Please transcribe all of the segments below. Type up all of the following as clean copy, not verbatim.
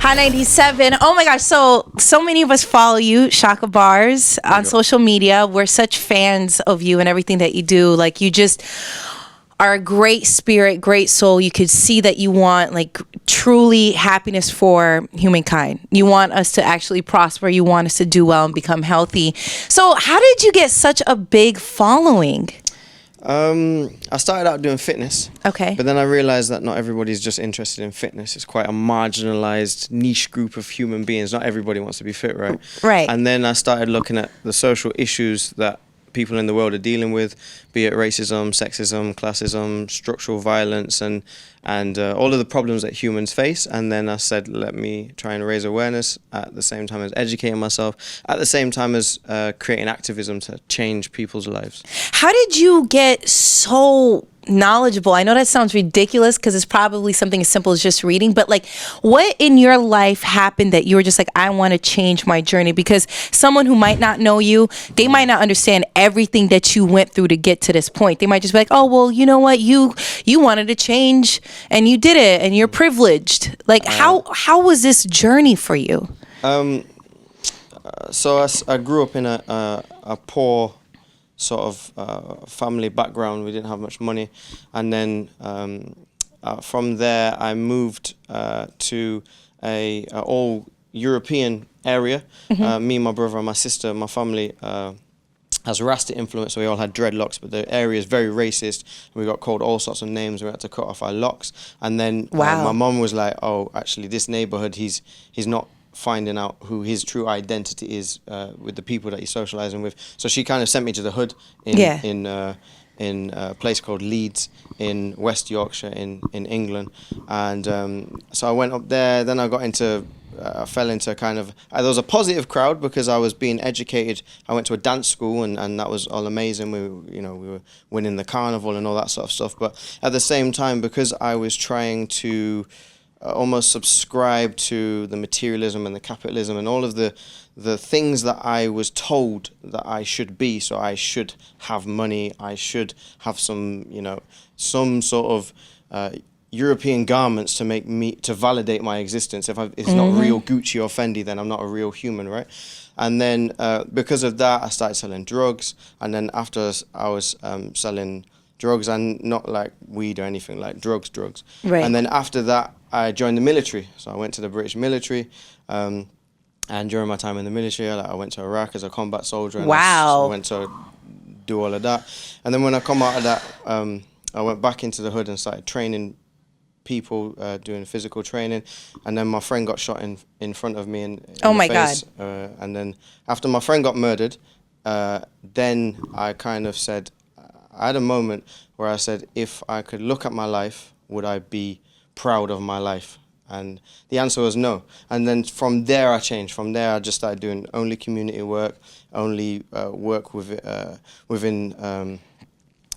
Hot 97. Oh my gosh. So many of us follow you, Chakabars, on social media. We're such fans of you and everything that you do. Like, you just are a great spirit, great soul. You could see that you want like truly happiness for humankind. You want us to actually prosper. You want us to do well and become healthy. So how did you get such a big following? I started out doing fitness. Okay. But then I realized that not everybody's just interested in fitness. It's quite a marginalized niche group of human beings. Not everybody wants to be fit, right? Right. And then I started looking at the social issues that people in the world are dealing with, be it racism, sexism, classism, structural violence, and all of the problems that humans face. And then I said, let me try and raise awareness at the same time as educating myself, at the same time as creating activism to change people's lives. How did you get so knowledgeable? I know that sounds ridiculous because it's probably something as simple as just reading, but like, what in your life happened that you were just like, I want to change my journey? Because someone who might not know you, they might not understand everything that you went through to get to this point. They might just be like, oh, well, you know what, you wanted to change and you did it and you're privileged. Like, how was this journey for you? So I grew up in a poor sort of family background. We didn't have much money, and then from there I moved to a all European area. Me, my brother, and my sister. My family has Rasta influence, so we all had dreadlocks, but the area is very racist. We got called all sorts of names. We had to cut off our locks, and then my mom was like, "Oh, actually, this neighborhood, he's not finding out who his true identity is with the people that he's socializing with." So she kind of sent me to the hood in a place called Leeds in West Yorkshire in England. And so I went up there. Then I got into I fell into kind of there was a positive crowd because I was being educated. I went to a dance school, and that was all amazing. We were winning the carnival and all that sort of stuff. But at the same time, because I was trying to almost subscribe to the materialism and the capitalism and all of the things that I was told that I should be. So I should have money, I should have some sort of European garments to validate my existence. If it's not real Gucci or Fendi, then I'm not a real human, right? And then because of that, I started selling drugs. And then after I was selling drugs, and not like weed or anything, like drugs. Right. And then after that, I joined the military. So I went to the British military. And during my time in the military, I went to Iraq as a combat soldier. And I went to do all of that. And then when I come out of that, I went back into the hood and started training people, doing physical training. And then my friend got shot in front of me in the face. God. And then after my friend got murdered, then I kind of said, I had a moment where I said, if I could look at my life, would I be proud of my life? And the answer was no. And then from there I changed. From there I just started doing only community work, only work within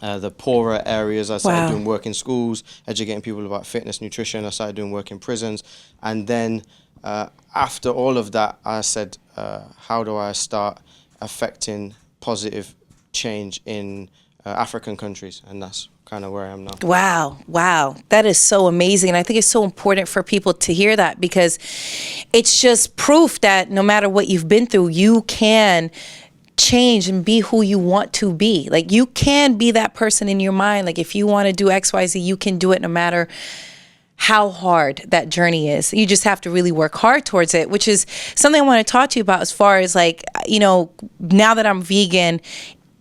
the poorer areas. I started doing work in schools, educating people about fitness, nutrition. I started doing work in prisons. And then after all of that, I said, how do I start affecting positive change in African countries? And that's kind of where I am now. Wow. That is so amazing. And I think it's so important for people to hear that, because it's just proof that no matter what you've been through, you can change and be who you want to be. Like, you can be that person in your mind. Like, if you want to do XYZ, you can do it no matter how hard that journey is. You just have to really work hard towards it, which is something I want to talk to you about as far as like, now that I'm vegan,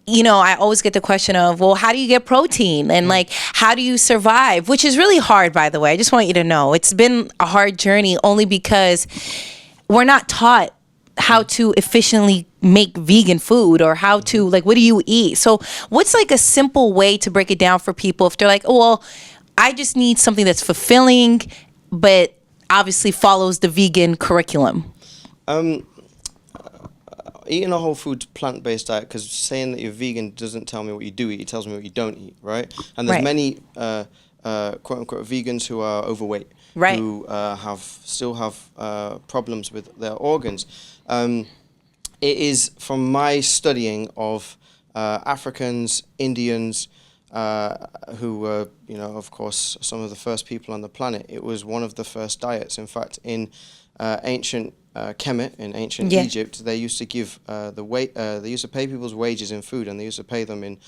I always get the question of, well, how do you get protein? And like, how do you survive? Which is really hard, by the way. I just want you to know it's been a hard journey only because we're not taught how to efficiently make vegan food, or how to, like, what do you eat? So what's like a simple way to break it down for people if they're like, oh, well, I just need something that's fulfilling, but obviously follows the vegan curriculum? Eating a whole food plant-based diet, because saying that you're vegan doesn't tell me what you do eat, it tells me what you don't eat, right? And there's many quote-unquote vegans who are overweight, who still have problems with their organs. It is from my studying of Africans, Indians, who were, of course, some of the first people on the planet. It was one of the first diets. In fact, in ancient Kemet, in ancient Egypt, they used to give they used to pay people's wages in food, and they used to pay them in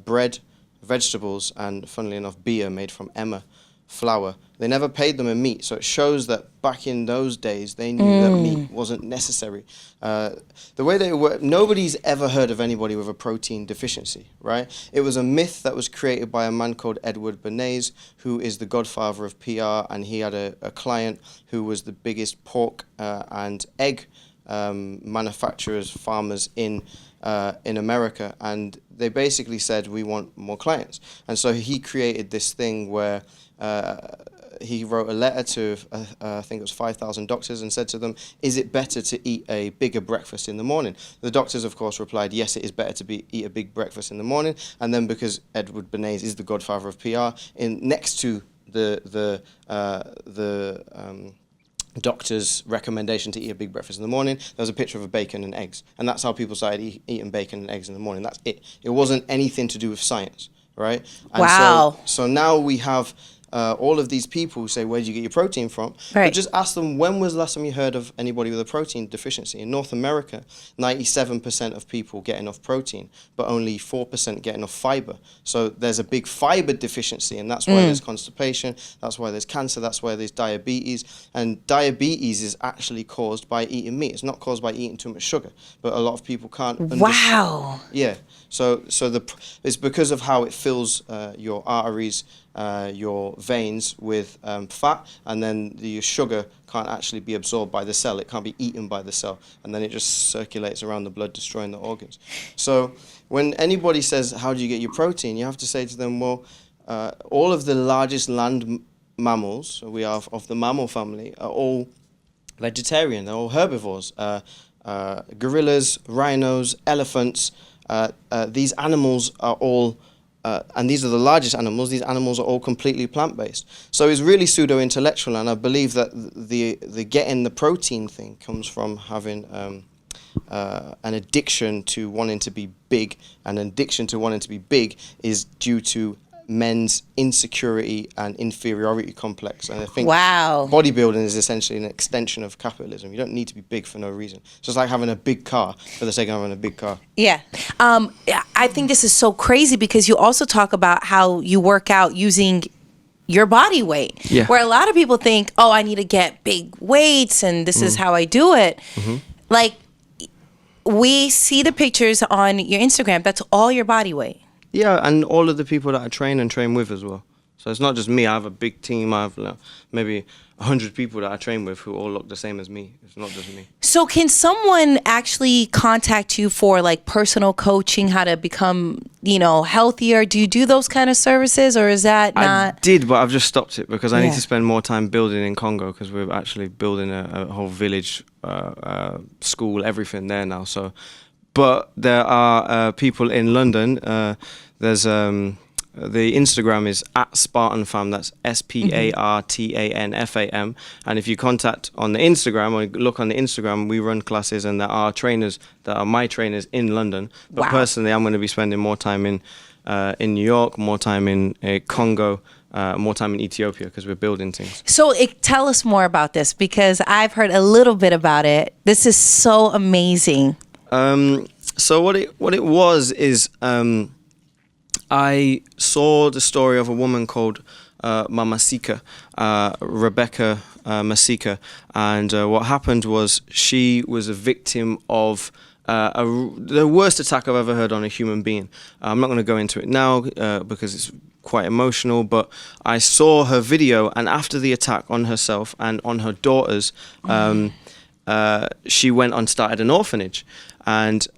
bread, vegetables, and, funnily enough, beer made from emmer flour. They never paid them in meat, so it shows that back in those days they knew that meat wasn't necessary. The way they work, nobody's ever heard of anybody with a protein deficiency, right? It was a myth that was created by a man called Edward Bernays, who is the godfather of PR, and he had a client who was the biggest pork and egg manufacturers, farmers in America, and they basically said, we want more clients. And so he created this thing where he wrote a letter to, I think it was 5,000 doctors, and said to them, is it better to eat a bigger breakfast in the morning? The doctors, of course, replied, yes, it is better to eat a big breakfast in the morning. And then, because Edward Bernays is the godfather of PR, next to the doctor's recommendation to eat a big breakfast in the morning, there was a picture of a bacon and eggs. And that's how people started eating bacon and eggs in the morning. That's it. It wasn't anything to do with science, right? And wow. So now we have all of these people who say, where do you get your protein from? Right. But just ask them, when was the last time you heard of anybody with a protein deficiency? In North America, 97% of people get enough protein, but only 4% get enough fiber. So there's a big fiber deficiency, and that's why there's constipation, that's why there's cancer, that's why there's diabetes. And diabetes is actually caused by eating meat. It's not caused by eating too much sugar, but a lot of people can't understand. Wow. Yeah. So it's because of how it fills your arteries, your veins with fat, and then your sugar can't actually be absorbed by the cell. It can't be eaten by the cell, and then it just circulates around the blood, destroying the organs. So when anybody says, how do you get your protein, you have to say to them, well, all of the largest land mammals we are of the mammal family are all vegetarian. They're all herbivores. Gorillas, rhinos, elephants. These animals are all, and these are the largest animals, these animals are all completely plant-based. So it's really pseudo-intellectual, and I believe that the getting the protein thing comes from having an addiction to wanting to be big, and an addiction to wanting to be big is due to men's insecurity and inferiority complex. And I think bodybuilding is essentially an extension of capitalism. You don't need to be big for no reason. It's just like having a big car for the sake of having a big car. Yeah. I think this is so crazy because you also talk about how you work out using your body weight. Yeah. Where a lot of people think, oh, I need to get big weights and this is how I do it. Like, we see the pictures on your Instagram. That's all your body weight. Yeah, and all of the people that I train with as well. So it's not just me. I have a big team. I have maybe 100 people that I train with who all look the same as me. It's not just me. So can someone actually contact you for like personal coaching, how to become, healthier? Do you do those kind of services, or is that not? I did, but I've just stopped it because I need to spend more time building in Congo, because we're actually building a whole village, school, everything there now. So, but there are people in London. There's the Instagram is @SpartanFam. That's SPARTANFAM. And if you contact on the Instagram or look on the Instagram, we run classes, and there are trainers that are my trainers in London. But personally, I'm going to be spending more time in New York, more time in Congo, more time in Ethiopia, because we're building things. So tell us more about this, because I've heard a little bit about it. This is so amazing. So what it was is I saw the story of a woman called Mamasika, Rebecca Masika, and what happened was she was a victim of the worst attack I've ever heard on a human being. I'm not going to go into it now because it's quite emotional, but I saw her video, and after the attack on herself and on her daughters, she went and started an orphanage, and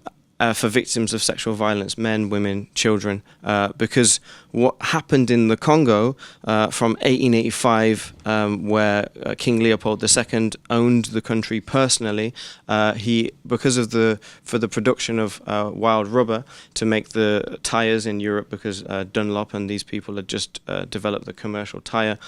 for victims of sexual violence, men, women, children, because what happened in the Congo from 1885, where King Leopold II owned the country personally, for the production of wild rubber to make the tires in Europe, because Dunlop and these people had just developed the commercial tire.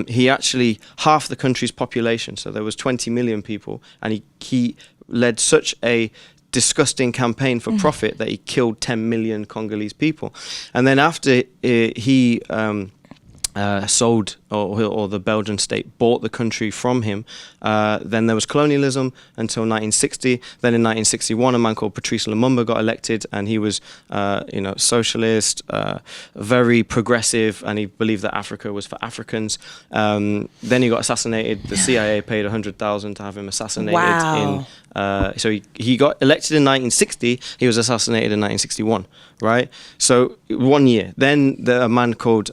He actually halved the country's population, so there was 20 million people, and he led such a disgusting campaign for profit that he killed 10 million Congolese people. And then after he sold, or the Belgian state bought the country from him, then there was colonialism until 1960. Then in 1961, a man called Patrice Lumumba got elected, and he was, socialist, very progressive, and he believed that Africa was for Africans. Then he got assassinated. The CIA paid $100,000 to have him assassinated. Wow. So he got elected in 1960. He was assassinated in 1961, right? So 1 year. Then a man called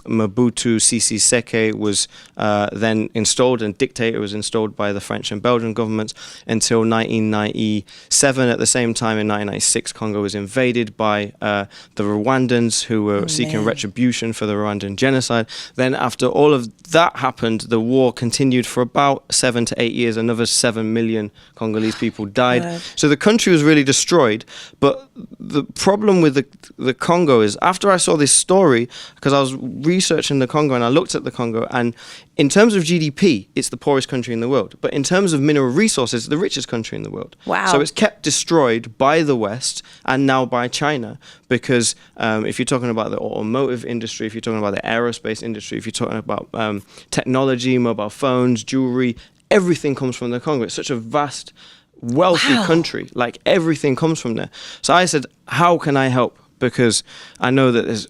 Mobutu Sese Seke was then installed, and dictator was installed by the French and Belgian governments until 1997. At the same time, in 1996, Congo was invaded by the Rwandans, who were seeking retribution for the Rwandan genocide. Then after all of that happened, the war continued for about 7 to 8 years. Another 7 million Congolese people died. God. So the country was really destroyed. But the problem with the Congo is, after I saw this story, because I was researching the Congo and I looked at the Congo, and in terms of GDP, it's the poorest country in the world. But in terms of mineral resources, it's the richest country in the world. Wow. So it's kept destroyed by the West and now by China, because if you're talking about the automotive industry, if you're talking about the aerospace industry, if you're talking about technology, mobile phones, jewelry, everything comes from the Congo. It's such a vast, wealthy country. Like, everything comes from there. So I said, how can I help? Because I know that there's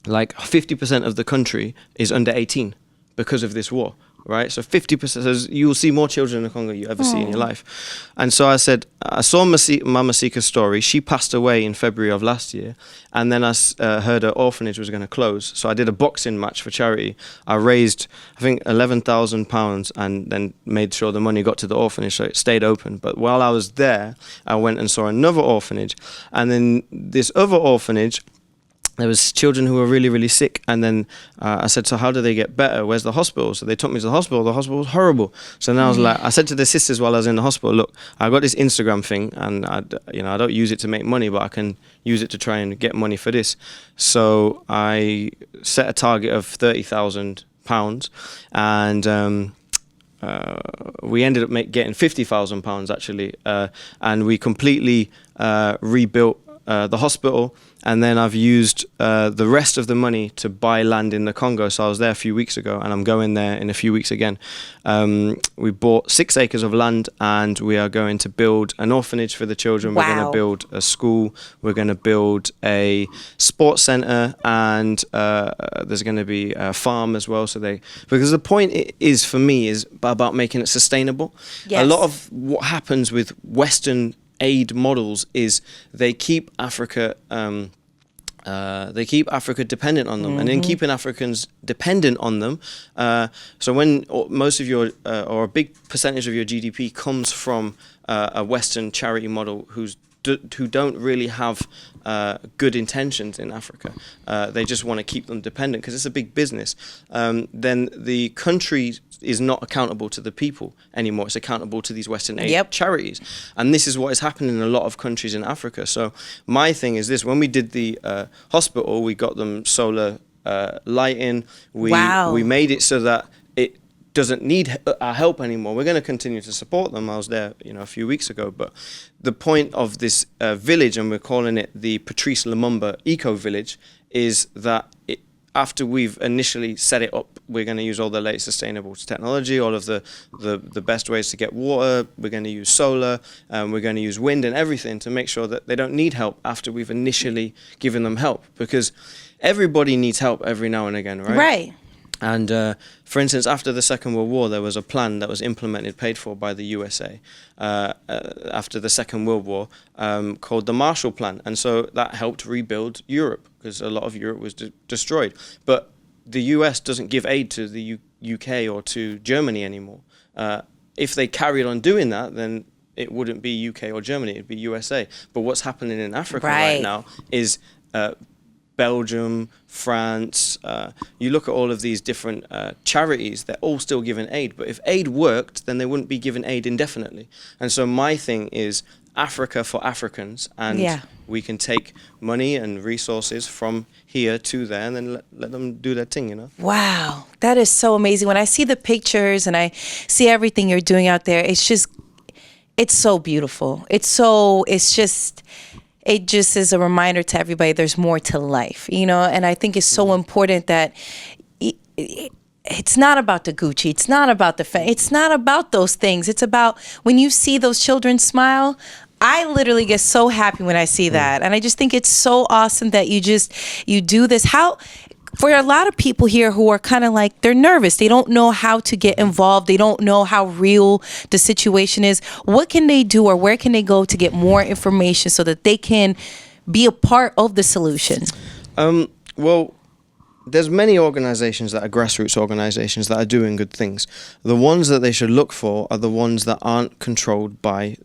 like 50% of the country is under 18 because of this war, right? So 50%, you will see more children in the Congo you ever see in your life. And so I said, I saw Mama Sika's story. She passed away in February of last year. And then I heard her orphanage was going to close. So I did a boxing match for charity. I raised, I think, £11,000 and then made sure the money got to the orphanage, so it stayed open. But while I was there, I went and saw another orphanage. And then this other orphanage, there was children who were really, really sick. And then I said, so how do they get better? Where's the hospital? So they took me to the hospital. The hospital was horrible. So then I was like, I said to the sisters while I was in the hospital, look, I got this Instagram thing, and I don't use it to make money, but I can use it to try and get money for this. So I set a target of £30,000, and we ended up getting £50,000 actually, and we completely rebuilt the hospital. And then I've used the rest of the money to buy land in the Congo. So I was there a few weeks ago, and I'm going there in a few weeks again. We bought 6 acres of land, and we are going to build an orphanage for the children. Wow. We're going to build a school. We're going to build a sports center, and there's going to be a farm as well. Because the point is, for me, is about making it sustainable. Yes. A lot of what happens with Western aid models is they keep Africa dependent on them, and in keeping Africans dependent on them, so when most of your or a big percentage of your GDP comes from a Western charity model who don't really have good intentions in Africa, they just want to keep them dependent because it's a big business, then the country is not accountable to the people anymore. It's accountable to these Western aid charities. And this is what is happening in a lot of countries in Africa. So my thing is this: when we did the hospital, we got them solar lighting. We made it so that it doesn't need our help anymore. We're going to continue to support them. I was there, a few weeks ago. But the point of this village, and we're calling it the Patrice Lumumba Eco Village, is that after we've initially set it up, we're going to use all the latest sustainable technology, all of the best ways to get water. We're going to use solar, we're going to use wind and everything to make sure that they don't need help after we've initially given them help. Because everybody needs help every now and again, right? Right. And for instance, after the Second World War, there was a plan that was implemented, paid for by the USA, after the Second World War, called the Marshall Plan. And so that helped rebuild Europe, because a lot of Europe was destroyed. But the US doesn't give aid to the UK or to Germany anymore. If they carried on doing that, then it wouldn't be UK or Germany, it'd be USA. But what's happening in Africa right now is Belgium, France, you look at all of these different charities, they're all still giving aid. But if aid worked, then they wouldn't be giving aid indefinitely. And so my thing is Africa for Africans, and we can take money and resources from here to there, and then let them do their thing, Wow, that is so amazing. When I see the pictures and I see everything you're doing out there, It's so beautiful. It just is a reminder to everybody there's more to life, and I think it's so important that it's not about the Gucci, it's not about it's not about those things. It's about when you see those children smile. I literally get so happy when I see that. And I just think it's so awesome that you do this. For a lot of people here who are kind of like, they're nervous. They don't know how to get involved. They don't know how real the situation is. What can they do, or where can they go to get more information so that they can be a part of the solution? Well, there's many organizations that are grassroots organizations that are doing good things. The ones that they should look for are the ones that aren't controlled by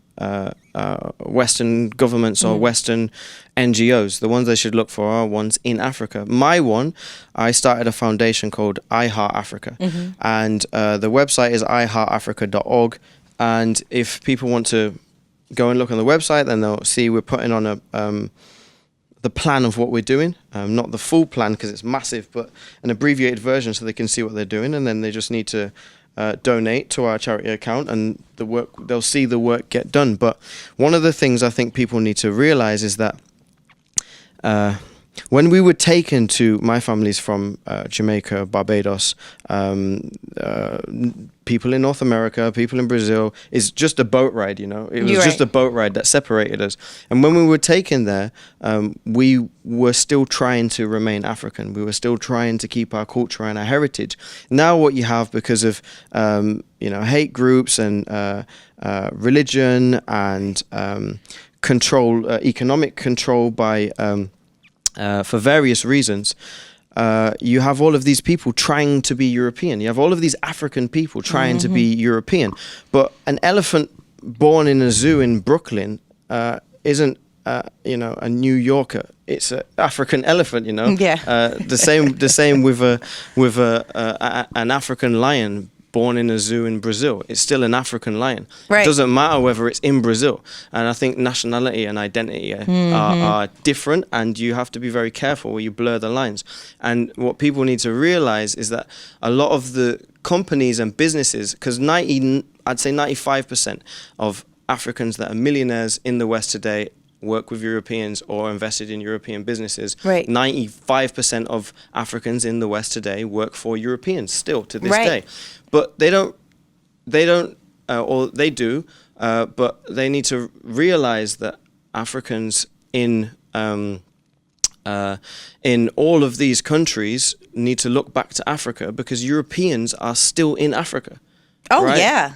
Western governments or Western NGOs. The ones they should look for are ones in Africa. I started a foundation called I Heart Africa, and the website is iheartafrica.org. And if people want to go and look on the website, then they'll see we're putting on the plan of what we're doing, not the full plan because it's massive, but an abbreviated version so they can see what they're doing, and then they just need to donate to our charity account, and they'll see the work get done. But one of the things I think people need to realize is that when we were taken to, my family's from Jamaica, Barbados, people in North America, people in Brazil, it's just a boat ride, It was just a boat ride that separated us. And when we were taken there, we were still trying to remain African. We were still trying to keep our culture and our heritage. Now what you have, because of, hate groups and religion and economic control by... for various reasons, you have all of these people trying to be European. You have all of these African people trying to be European. But an elephant born in a zoo in Brooklyn isn't, a New Yorker. It's an African elephant, Yeah. The same with an African lion born in a zoo in Brazil. It's still an African lion. Right. It doesn't matter whether it's in Brazil. And I think nationality and identity are different, and you have to be very careful where you blur the lines. And what people need to realize is that a lot of the companies and businesses, because I'd say 95% of Africans that are millionaires in the West today work with Europeans or invested in European businesses. Right. 95% of Africans in the West today work for Europeans still to this Right. day. But they don't, or they do, but they need to realize that Africans in all of these countries need to look back to Africa, because Europeans are still in Africa. Oh, right? yeah.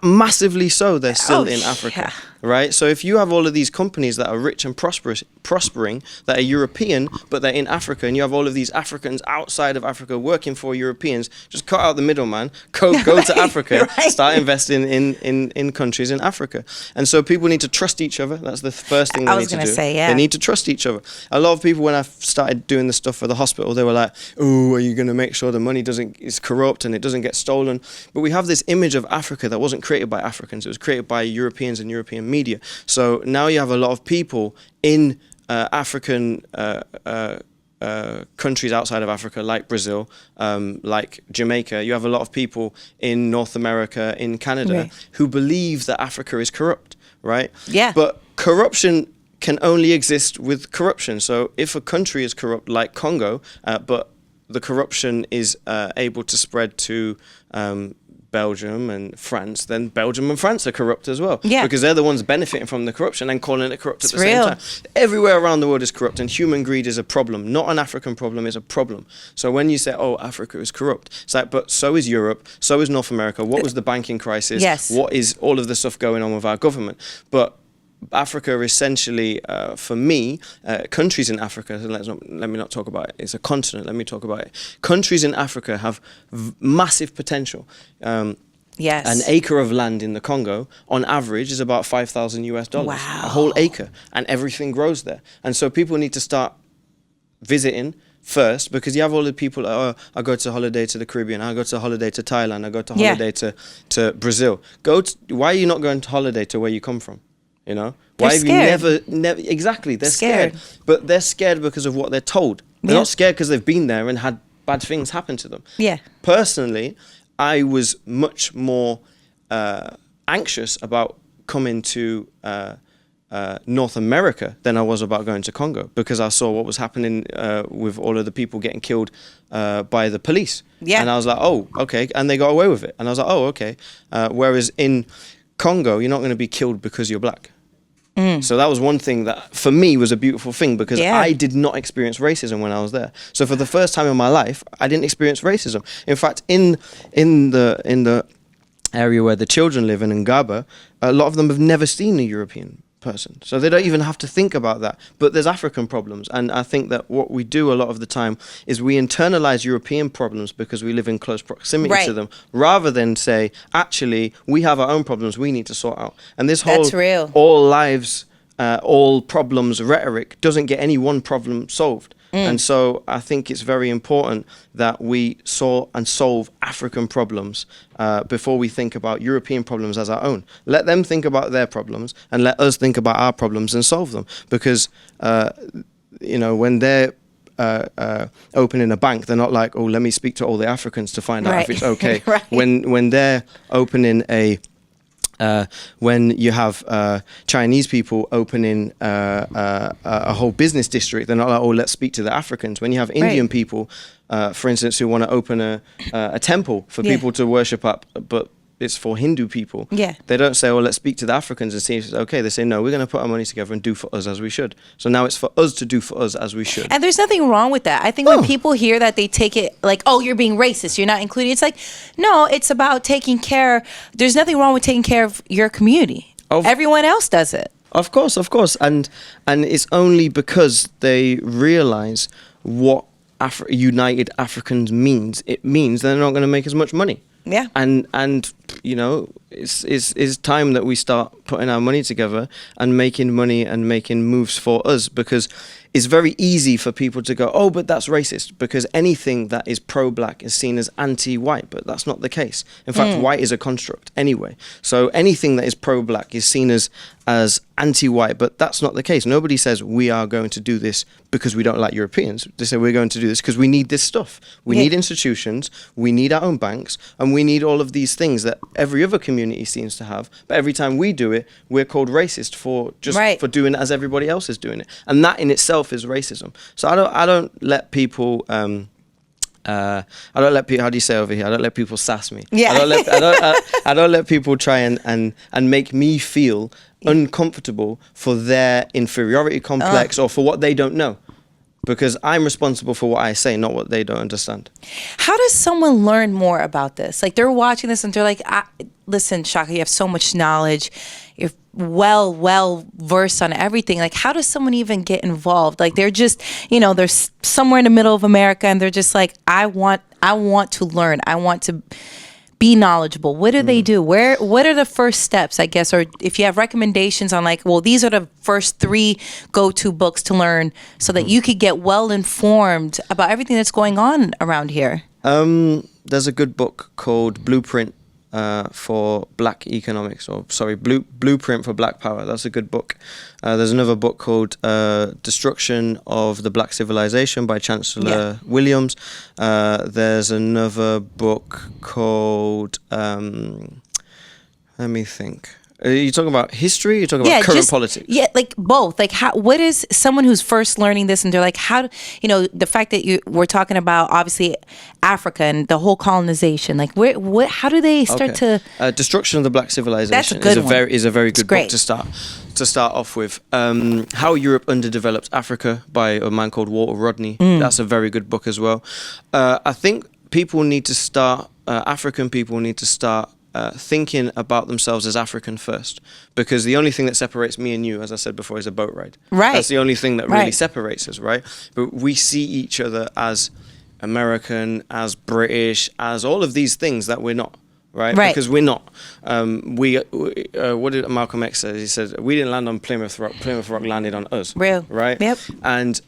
Massively so, they're still in Africa, yeah. right? So if you have all of these companies that are rich and prospering, that are European, but they're in Africa, and you have all of these Africans outside of Africa working for Europeans, just cut out the middleman, go to Africa, Right. start investing in countries in Africa. And so people need to trust each other. That's the first thing they need to do. I was going to say, yeah. They need to trust each other. A lot of people, when I started doing the stuff for the hospital, they were like, oh, are you going to make sure the money is corrupt and it doesn't get stolen? But we have this image of Africa that wasn't created by Africans. It was created by Europeans and European media. So now you have a lot of people in African countries outside of Africa, like Brazil, like Jamaica. You have a lot of people in North America, in Canada, Right. who believe that Africa is corrupt, right? Yeah. But corruption can only exist with corruption. So if a country is corrupt, like Congo, but the corruption is able to spread to Belgium and France, then Belgium and France are corrupt as well. Yeah. Because they're the ones benefiting from the corruption and calling it corrupt at the real. same time. Everywhere around the world is corrupt, and human greed is a problem. Not an African problem, it's a problem. So when you say, oh, Africa is corrupt, it's like, but so is Europe, so is North America. What was the banking crisis? Yes. What is all of the stuff going on with our government? But Africa essentially, for me, countries in Africa, so let me not talk about it, it's a continent, let me talk about it. Countries in Africa have massive potential. Yes. An acre of land in the Congo, on average, is about $5,000 US. Wow. A whole acre, and everything grows there. And so people need to start visiting first, because you have all the people, I go to holiday to the Caribbean, I go to holiday to Thailand, I go to holiday to Brazil. Why are you not going to holiday to where you come from? You know, They're why have scared. you never exactly? They're scared, but they're scared because of what they're told. They're Yeah. not scared because they've been there and had bad things happen to them. Yeah. Personally, I was much more anxious about coming to North America than I was about going to Congo, because I saw what was happening with all of the people getting killed by the police. Yeah. And I was like, oh, okay. And they got away with it. And I was like, oh, okay. Whereas in Congo, you're not going to be killed because you're black. So that was one thing that for me was a beautiful thing, because I did not experience racism when I was there. So for the first time in my life, I didn't experience racism. In fact, in the area where the children live in Ngaba, a lot of them have never seen a European person, so they don't even have to think about that. But there's African problems, and I think that what we do a lot of the time is we internalize European problems because we live in close proximity to them, rather than say, actually, we have our own problems we need to sort out. And this whole all lives, all problems rhetoric doesn't get any one problem solved. And so I think it's very important that we solve African problems before we think about European problems as our own. Let them think about their problems and let us think about our problems and solve them. Because, when they're opening a bank, they're not like, oh, let me speak to all the Africans to find out if it's okay. When they're opening when you have Chinese people opening a whole business district, they're not like, oh, let's speak to the Africans. When you have Indian people, for instance, who want to open a temple for people to worship up, but it's for Hindu people. They don't say, oh, let's speak to the Africans and see if it's okay. They say, no, we're going to put our money together and do for us as we should. So now it's for us to do for us as we should. And there's nothing wrong with that. I think when people hear that, they take it like, oh, you're being racist, you're not including. It's like, no, it's about taking care. There's nothing wrong with taking care of your community. Everyone else does it. Of course. And it's only because they realize what United Africans means. It means they're not going to make as much money. Yeah. And it's time that we start putting our money together and making money and making moves for us, because it's very easy for people to go, oh, but that's racist, because anything that is pro-black is seen as anti-white, but that's not the case. In fact, white is a construct anyway. So anything that is pro-black is seen as anti-white, but that's not the case. Nobody says we are going to do this because we don't like Europeans. They say we're going to do this because we need this stuff. We need institutions, we need our own banks, and we need all of these things that every other community seems to have. But every time we do it, we're called racist for doing it as everybody else is doing it. And that in itself is racism. So I don't let people I don't let people, how do you say over here? I don't let people sass me. Yeah. I don't let people try and make me feel uncomfortable for their inferiority complex or for what they don't know. Because I'm responsible for what I say, not what they don't understand. How does someone learn more about this? Like, they're watching this and they're like, listen, Shaka, you have so much knowledge. You're well versed on everything. Like, how does someone even get involved? Like, they're just, they're somewhere in the middle of America and they're just like, I want to learn. I want to be knowledgeable. What do they do? What are the first steps, I guess? Or if you have recommendations on like, well, these are the first 3 go-to books to learn so that you could get well informed about everything that's going on around here. There's a good book called Blueprint for Black Economics, Blueprint for Black Power. That's a good book. There's another book called Destruction of the Black Civilization by Chancellor Williams. There's another book called let me think. Are you talking about history? You're talking about current politics? Yeah, like both. Like, what is someone who's first learning this and they're like, the fact that we're talking about obviously Africa and the whole colonization. Like, how do they start to? Destruction of the Black Civilization is a very good book to start off with. How Europe Underdeveloped Africa by a man called Walter Rodney. That's a very good book as well. I think people need to start. African people need to start. Thinking about themselves as African first, because the only thing that separates me and you, as I said before, is a boat ride. Right. That's the only thing that really separates us, right? But we see each other as American, as British, as all of these things that we're not, right? Because we're not. What did Malcolm X say? He said, we didn't land on Plymouth Rock. Plymouth Rock landed on us. Real. Right? Yep. And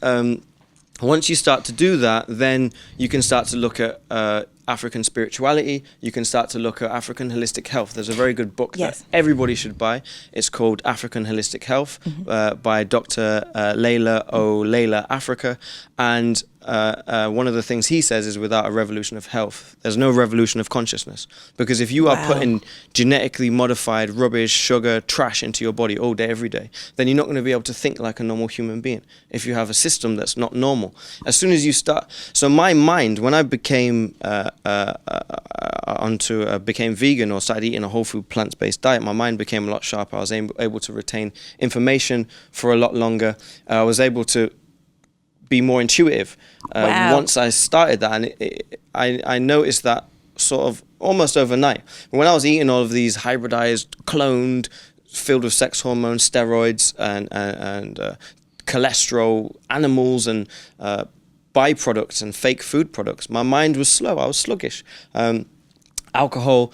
once you start to do that, then you can start to look at African spirituality. You can start to look at African holistic health. There's a very good book that everybody should buy. It's called African Holistic Health by Dr. Layla Africa. And one of the things he says is, without a revolution of health, there's no revolution of consciousness. Because if you are putting genetically modified rubbish, sugar, trash into your body all day, every day, then you're not going to be able to think like a normal human being if you have a system that's not normal. As soon as you start... So my mind, when I became became vegan or started eating a whole food plant-based diet, my mind became a lot sharper. I was able to retain information for a lot longer. I was able to be more intuitive once I started that, and I noticed that sort of almost overnight. When I was eating all of these hybridized, cloned, filled with sex hormones, steroids, and cholesterol animals and byproducts and fake food products, my mind was slow. I was sluggish. Alcohol,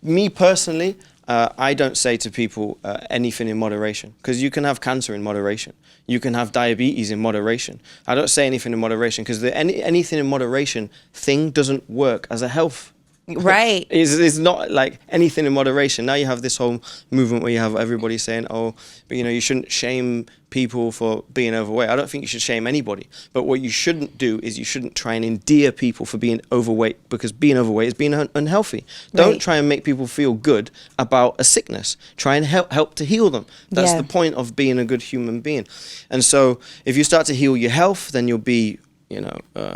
me personally, I don't say to people anything in moderation, because you can have cancer in moderation. You can have diabetes in moderation. I don't say anything in moderation, because anything in moderation thing doesn't work as a health. Right. It's not like anything in moderation. Now you have this whole movement where you have everybody saying, oh, but you shouldn't shame people for being overweight. I don't think you should shame anybody. But what you shouldn't do is you shouldn't try and endear people for being overweight, because being overweight is being unhealthy. Don't try and make people feel good about a sickness. Try and help to heal them. That's the point of being a good human being. And so if you start to heal your health, then you'll be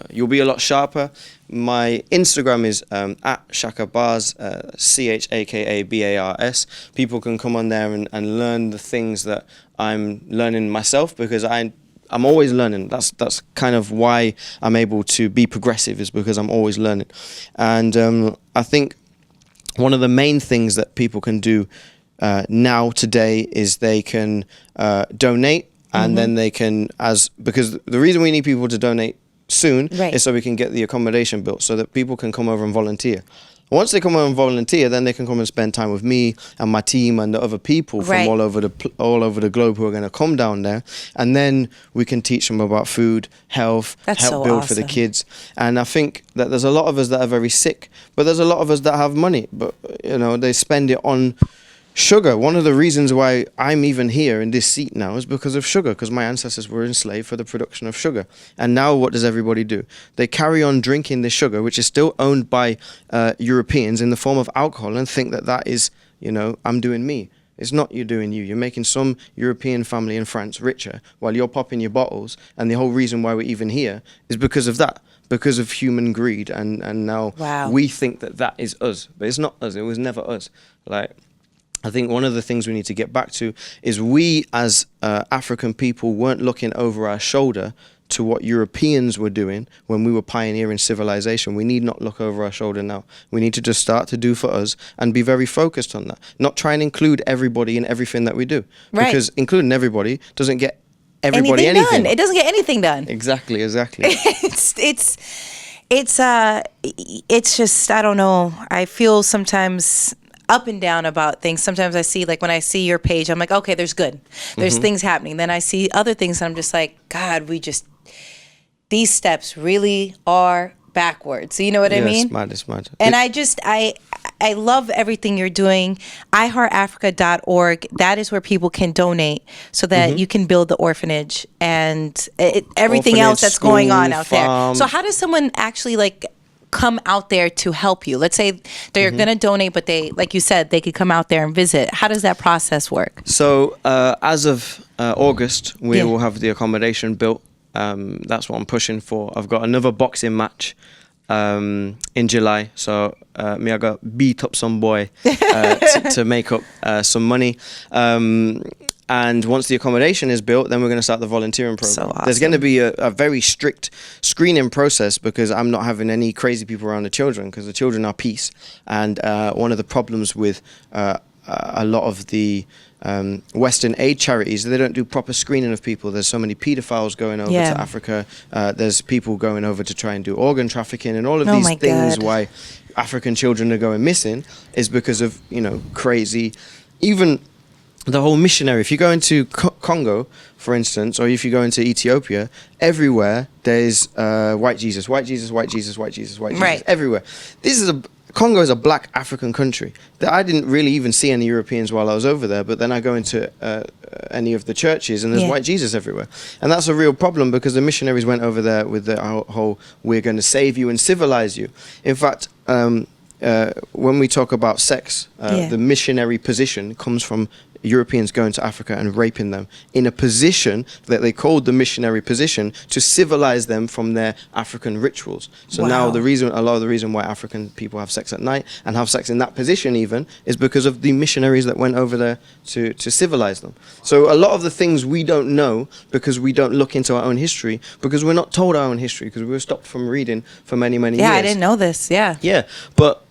you'll be a lot sharper. My Instagram is at Chakabars, Chakabars. People can come on there and learn the things that I'm learning myself, because I'm always learning. That's kind of why I'm able to be progressive, is because I'm always learning. And I think one of the main things that people can do now today is they can donate, and then they can, because the reason we need people to donate soon is so we can get the accommodation built, so that people can come over and volunteer. Once they come over and volunteer, then they can come and spend time with me and my team and the other people from all over the globe who are going to come down there, and then we can teach them about food, health, help build for the kids. And I think that there's a lot of us that are very sick, but there's a lot of us that have money, but they spend it on sugar. One of the reasons why I'm even here in this seat now is because of sugar, because my ancestors were enslaved for the production of sugar. And now what does everybody do? They carry on drinking this sugar, which is still owned by Europeans in the form of alcohol, and think that is, I'm doing me. It's not you doing you. You're making some European family in France richer while you're popping your bottles. And the whole reason why we're even here is because of that, because of human greed. And now we think that is us, but it's not us. It was never us. I think one of the things we need to get back to is we as African people weren't looking over our shoulder to what Europeans were doing when we were pioneering civilization. We need not look over our shoulder now. We need to just start to do for us and be very focused on that. Not try and include everybody in everything that we do. Because including everybody doesn't get everybody anything. It doesn't get anything done. Exactly. It's just, I don't know. I feel sometimes up and down about things. Sometimes I see, like when I see your page, I'm like, okay, there's things happening. Then I see other things and I'm just like, God, these steps really are backwards. You know what I mean? It's mad. And I love everything you're doing. iHeartAfrica.org, that is where people can donate so that you can build the orphanage and everything else that's going on out there. So how does someone actually come out there to help you? Let's say they're going to donate, but they, like you said, they could come out there and visit. How does that process work? So as of August, we will have the accommodation built. That's what I'm pushing for. I've got another boxing match in July. So I got beat up some boy to make up some money. And once the accommodation is built, then we're going to start the volunteering program. So awesome. There's going to be a very strict screening process, because I'm not having any crazy people around the children, because the children are peace. And one of the problems with a lot of the Western aid charities, they don't do proper screening of people. There's so many pedophiles going over to Africa. There's people going over to try and do organ trafficking, and all of these things. Why African children are going missing is because of crazy, even the whole missionary. If you go into Congo, for instance, or if you go into Ethiopia, everywhere there's white Jesus, everywhere. This is Congo is a black African country. I didn't really even see any Europeans while I was over there, but then I go into any of the churches and there's white Jesus everywhere. And that's a real problem because the missionaries went over there with the whole, we're going to save you and civilize you. In fact, when we talk about sex, the missionary position comes from Europeans going to Africa and raping them in a position that they called the missionary position to civilize them from their African rituals. So now a lot of the reason why African people have sex at night and have sex in that position even is because of the missionaries that went over there to civilize them. So a lot of the things we don't know because we don't look into our own history, because we're not told our own history, because we were stopped from reading for many years. Yeah, I didn't know this. Yeah, but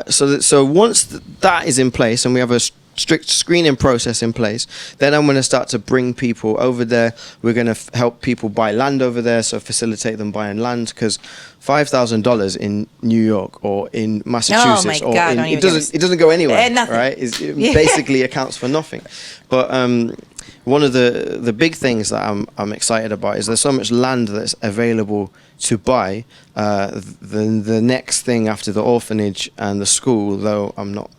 so once that is in place and we have a strict screening process in place, then I'm going to start to bring people over there. We're going to help people buy land over there, so facilitate them buying land, because $5,000 in New York or in Massachusetts it doesn't go anywhere, right? It basically accounts for nothing. But one of the big things that I'm excited about is there's so much land that's available to buy. The next thing after the orphanage and the school, though I'm not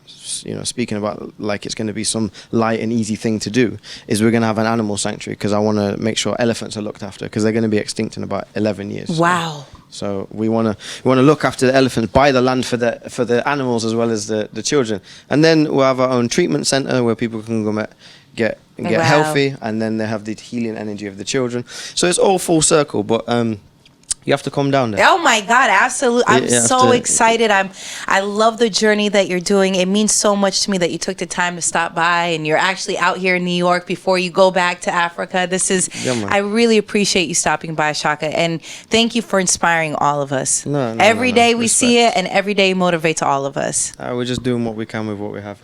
speaking about like it's going to be some light and easy thing to do, is we're going to have an animal sanctuary, because I want to make sure elephants are looked after, because they're going to be extinct in about 11 years. Wow. So we want to look after the elephants, buy the land for the animals as well as the children, and then we'll have our own treatment center where people can go get healthy, and then they have the healing energy of the children. So it's all full circle, but you have to come down there. Oh my God, absolutely. I'm so excited. I love the journey that you're doing. It means so much to me that you took the time to stop by and you're actually out here in New York before you go back to Africa. I really appreciate you stopping by, Shaka, and thank you for inspiring all of us. Every day we see it, and every day motivates all of us. We're just doing what we can with what we have,